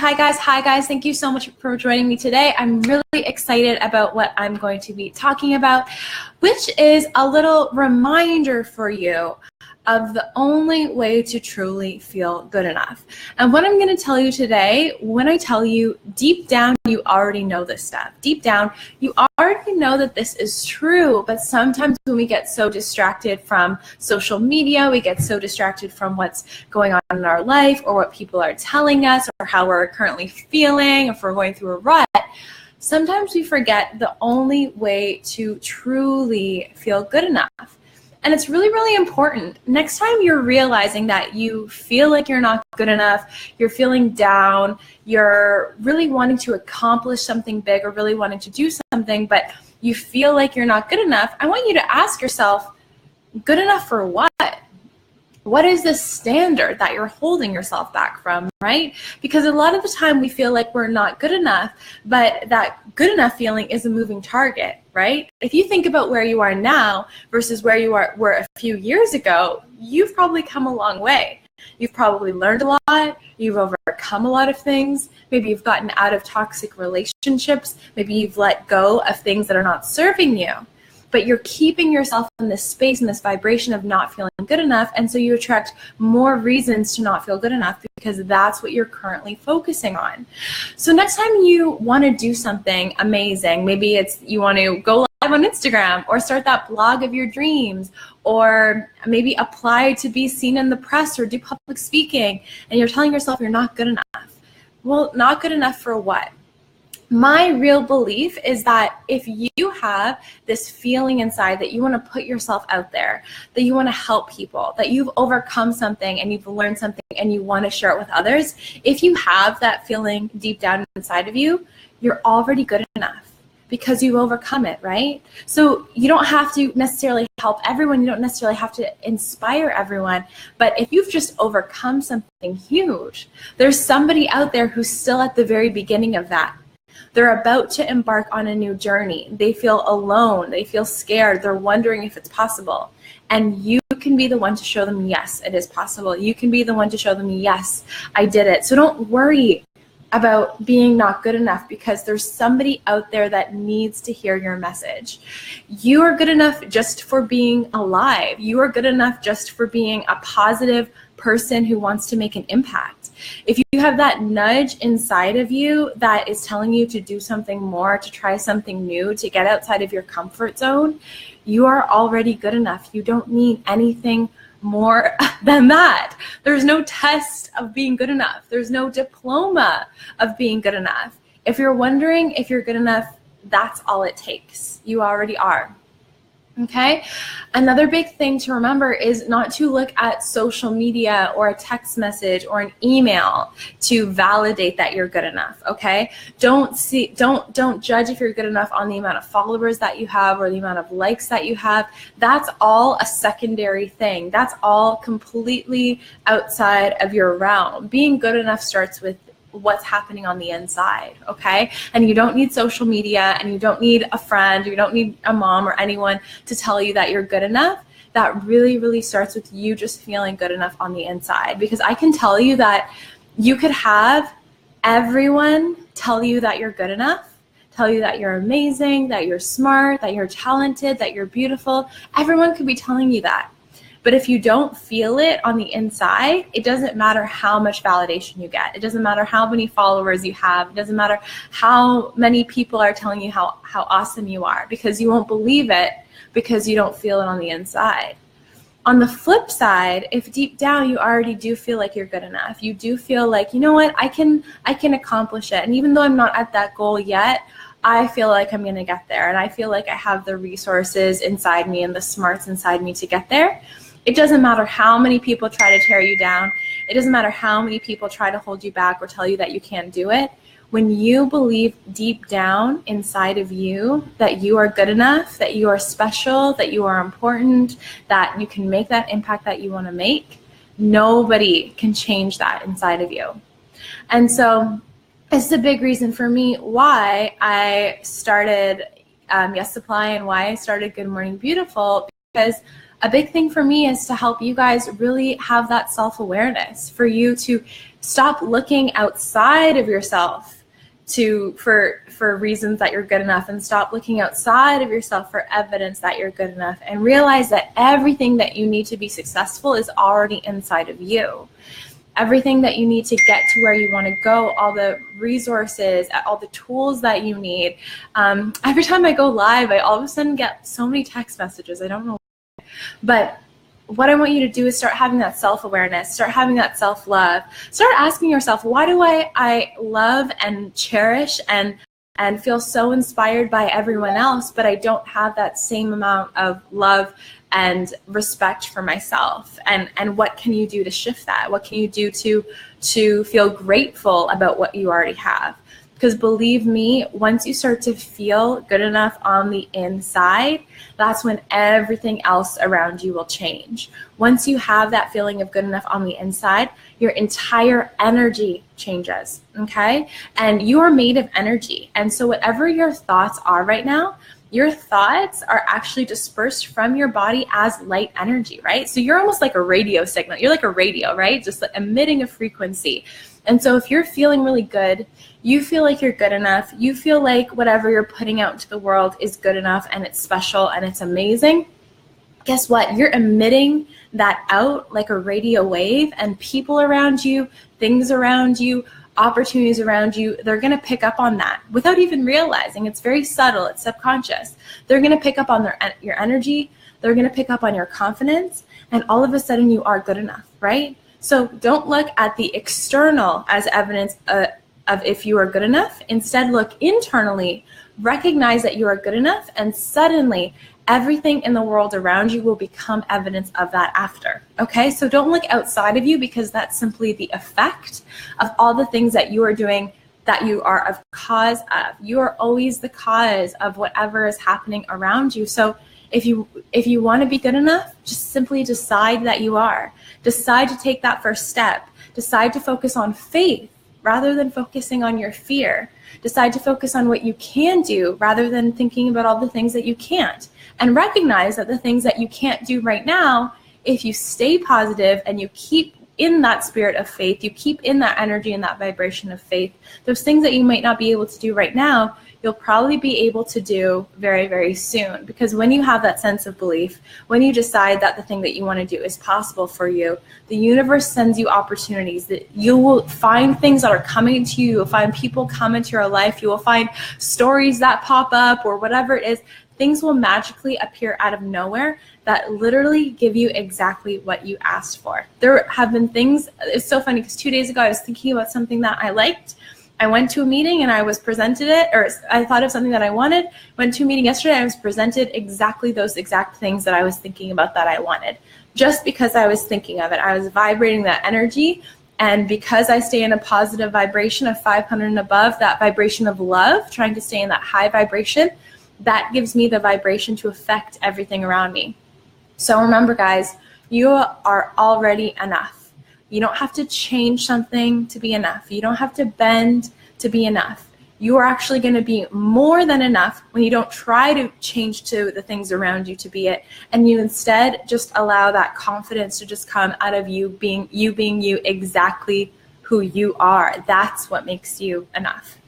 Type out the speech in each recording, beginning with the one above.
Hi guys. Thank you so much for joining me today. I'm really excited about what I'm going to be talking about, which is a little reminder for you of the only way to truly feel good enough. And what I'm going to tell you today, when I tell you deep down, you already know this stuff. Deep down, you already know that this is true, but sometimes when we get so distracted from social media, we get so distracted from what's going on in our life or what people are telling us or how we're currently feeling, if we're going through a rut, sometimes we forget the only way to truly feel good enough. And it's really, really important. Next time you're realizing that you feel like you're not good enough, you're feeling down, you're really wanting to accomplish something big or really wanting to do something, but you feel like you're not good enough, I want you to ask yourself, good enough for what? What is the standard that you're holding yourself back from, right? Because a lot of the time we feel like we're not good enough, but that good enough feeling is a moving target, right? If you think about where you are now versus where you were a few years ago, you've probably come a long way. You've probably learned a lot. You've overcome a lot of things. Maybe you've gotten out of toxic relationships. Maybe you've let go of things that are not serving you. But you're keeping yourself in this space and this vibration of not feeling good enough, and so you attract more reasons to not feel good enough because that's what you're currently focusing on. So next time you want to do something amazing, maybe it's you want to go live on Instagram or start that blog of your dreams, or maybe apply to be seen in the press or do public speaking, and you're telling yourself you're not good enough. Well, not good enough for what? My real belief is that if you have this feeling inside that you want to put yourself out there, that you want to help people, that you've overcome something and you've learned something and you want to share it with others, if you have that feeling deep down inside of you, you're already good enough because you've overcome it, right? So you don't have to necessarily help everyone. You don't necessarily have to inspire everyone. But if you've just overcome something huge, there's somebody out there who's still at the very beginning of that. They're about to embark on a new journey. They feel alone. They feel scared. They're wondering if it's possible. And you can be the one to show them, yes, it is possible. You can be the one to show them, yes, I did it. So don't worry about being not good enough because there's somebody out there that needs to hear your message. You are good enough just for being alive. You are good enough just for being a positive person who wants to make an impact. If you have that nudge inside of you that is telling you to do something more, to try something new, to get outside of your comfort zone, you are already good enough. You don't need anything more than that. There's no test of being good enough. There's no diploma of being good enough. If you're wondering if you're good enough, that's all it takes. You already are. Okay. Another big thing to remember is not to look at social media or a text message or an email to validate that you're good enough. Okay. Don't judge if you're good enough on the amount of followers that you have or the amount of likes that you have. That's all a secondary thing. That's all completely outside of your realm. Being good enough starts with what's happening on the inside, okay? And you don't need social media, and you don't need a friend, you don't need a mom or anyone to tell you that you're good enough. That really, really starts with you just feeling good enough on the inside. Because I can tell you that you could have everyone tell you that you're good enough, tell you that you're amazing, that you're smart, that you're talented, that you're beautiful. Everyone could be telling you that. But if you don't feel it on the inside, it doesn't matter how much validation you get. It doesn't matter how many followers you have. It doesn't matter how many people are telling you how awesome you are, because you won't believe it because you don't feel it on the inside. On the flip side, if deep down you already do feel like you're good enough, you do feel like, you know what, I can accomplish it. And even though I'm not at that goal yet, I feel like I'm going to get there. And I feel like I have the resources inside me and the smarts inside me to get there. It doesn't matter how many people try to tear you down. It doesn't matter how many people try to hold you back or tell you that you can't do it. When you believe deep down inside of you that you are good enough, that you are special, that you are important, that you can make that impact that you want to make, nobody can change that inside of you. And so it's a big reason for me why I started Yes Supply and why I started Good Morning Beautiful, because a big thing for me is to help you guys really have that self-awareness, for you to Stop looking outside of yourself for reasons that you're good enough, and stop looking outside of yourself for evidence that you're good enough, and realize that everything that you need to be successful is already inside of you. Everything that you need to get to where you want to go, all the resources, all the tools that you need. Every time I go live, I all of a sudden get so many text messages. I don't know why. But what I want you to do is start having that self-awareness, start having that self-love, start asking yourself, why do I love and cherish and feel so inspired by everyone else, but I don't have that same amount of love and respect for myself? And what can you do to shift that? What can you do to feel grateful about what you already have? Because believe me, once you start to feel good enough on the inside, that's when everything else around you will change. Once you have that feeling of good enough on the inside, your entire energy changes, okay? And you are made of energy. And so whatever your thoughts are right now, your thoughts are actually dispersed from your body as light energy, right? So you're almost like a radio signal. You're like a radio, right? Just like emitting a frequency. And so if you're feeling really good, you feel like you're good enough, you feel like whatever you're putting out into the world is good enough and it's special and it's amazing, guess what? You're emitting that out like a radio wave, and people around you, things around you, opportunities around you, they're going to pick up on that without even realizing. It's very subtle. It's subconscious. They're going to pick up on your energy. They're going to pick up on your confidence, and all of a sudden you are good enough, right? So don't look at the external as evidence of if you are good enough. Instead, look internally, recognize that you are good enough, and suddenly everything in the world around you will become evidence of that after, okay? So don't look outside of you, because that's simply the effect of all the things that you are doing that you are a cause of. You are always the cause of whatever is happening around you. So if you want to be good enough, just simply decide that you are. Decide to take that first step. Decide to focus on faith rather than focusing on your fear. Decide to focus on what you can do rather than thinking about all the things that you can't. And recognize that the things that you can't do right now, if you stay positive and you keep in that spirit of faith, you keep in that energy and that vibration of faith, those things that you might not be able to do right now, you'll probably be able to do very, very soon. Because when you have that sense of belief, when you decide that the thing that you want to do is possible for you, the universe sends you opportunities. That you will find things that are coming to you. You'll find people come into your life. You will find stories that pop up or whatever it is. Things will magically appear out of nowhere that literally give you exactly what you asked for. There have been things, it's so funny because 2 days ago I was thinking about something that I liked. I went to a meeting and I was presented it, or I thought of something that I wanted. Went to a meeting yesterday, I was presented exactly those exact things that I was thinking about that I wanted. Just because I was thinking of it, I was vibrating that energy. And because I stay in a positive vibration of 500 and above, that vibration of love, trying to stay in that high vibration, that gives me the vibration to affect everything around me. So remember, guys, you are already enough. You don't have to change something to be enough. You don't have to bend to be enough. You are actually going to be more than enough when you don't try to change to the things around you to be it, and you instead just allow that confidence to just come out of you being you exactly who you are. That's what makes you enough.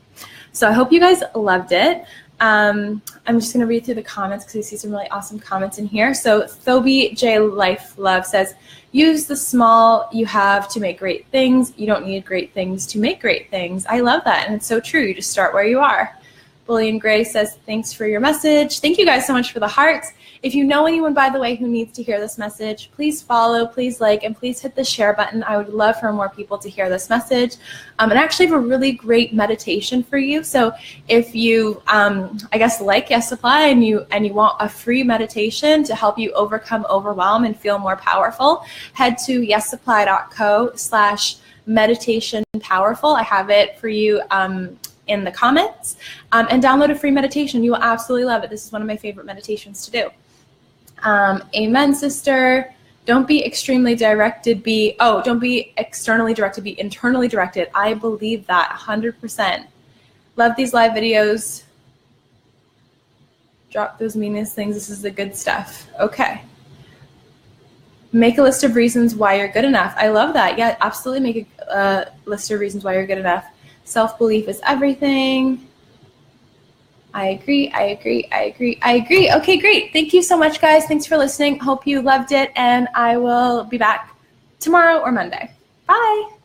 So I hope you guys loved it. I'm just going to read through the comments because I see some really awesome comments in here. So Thoby J Life Love says, use the small you have to make great things. You don't need great things to make great things. I love that. And it's so true. You just start where you are. Bullion Gray says, thanks for your message. Thank you guys so much for the hearts. If you know anyone, by the way, who needs to hear this message, please follow, please like, and please hit the share button. I would love for more people to hear this message. And I actually have a really great meditation for you. So if you, I guess, like Yes Supply and you want a free meditation to help you overcome overwhelm and feel more powerful, head to yessupply.co/meditation powerful. I have it for you in the comments, and download a free meditation. You will absolutely love it. This is one of my favorite meditations to do. Amen, sister. Don't be extremely directed, don't be externally directed, be internally directed. I believe that 100%. Love these live videos. Drop those meanest things. This is the good stuff. Okay. Make a list of reasons why you're good enough. I love that. Yeah, absolutely make a list of reasons why you're good enough. Self-belief is everything. I agree. Okay, great. Thank you so much, guys. Thanks for listening. Hope you loved it, and I will be back tomorrow or Monday. Bye.